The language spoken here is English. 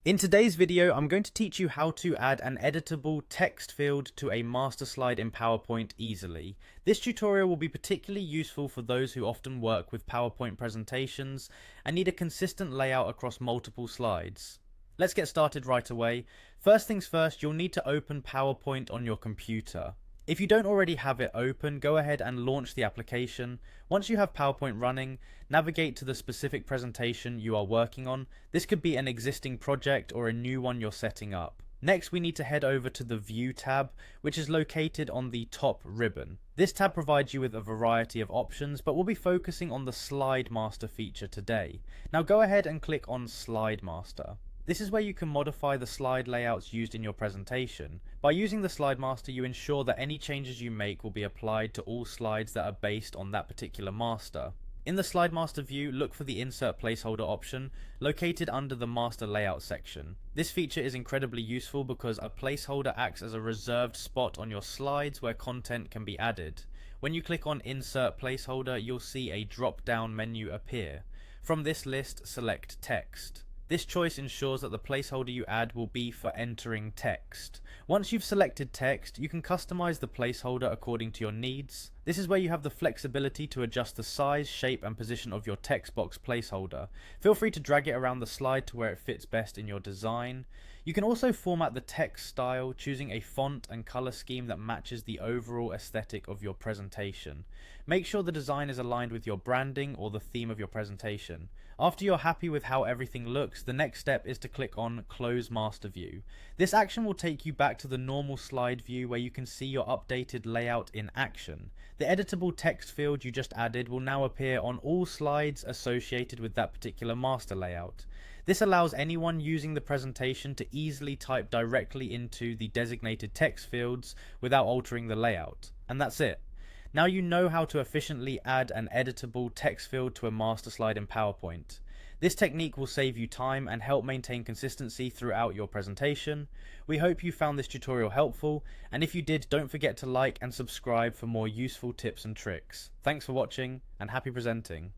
In today's video, I'm going to teach you how to add an editable text field to a master slide in PowerPoint easily. This tutorial will be particularly useful for those who often work with PowerPoint presentations and need a consistent layout across multiple slides. Let's get started right away. First things first, you'll need to open PowerPoint on your computer. If you don't already have it open, go ahead and launch the application. Once you have PowerPoint running, navigate to the specific presentation you are working on. This could be an existing project or a new one you're setting up. Next, we need to head over to the View tab, which is located on the top ribbon. This tab provides you with a variety of options, but we'll be focusing on the Slide Master feature today. Now go ahead and click on Slide Master. This is where you can modify the slide layouts used in your presentation. By using the Slide Master, you ensure that any changes you make will be applied to all slides that are based on that particular master. In the Slide Master view, look for the Insert Placeholder option located under the Master Layout section. This feature is incredibly useful because a placeholder acts as a reserved spot on your slides where content can be added. When you click on Insert Placeholder, you'll see a drop-down menu appear. From this list, select Text. This choice ensures that the placeholder you add will be for entering text. Once you've selected text, you can customize the placeholder according to your needs. This is where you have the flexibility to adjust the size, shape, and position of your text box placeholder. Feel free to drag it around the slide to where it fits best in your design. You can also format the text style, choosing a font and color scheme that matches the overall aesthetic of your presentation. Make sure the design is aligned with your branding or the theme of your presentation. After you're happy with how everything looks, the next step is to click on Close Master View. This action will take you back to the normal slide view where you can see your updated layout in action. The editable text field you just added will now appear on all slides associated with that particular master layout. This allows anyone using the presentation to easily type directly into the designated text fields without altering the layout. And that's it. Now you know how to efficiently add an editable text field to a master slide in PowerPoint. This technique will save you time and help maintain consistency throughout your presentation. We hope you found this tutorial helpful, and if you did, don't forget to like and subscribe for more useful tips and tricks. Thanks for watching, and happy presenting.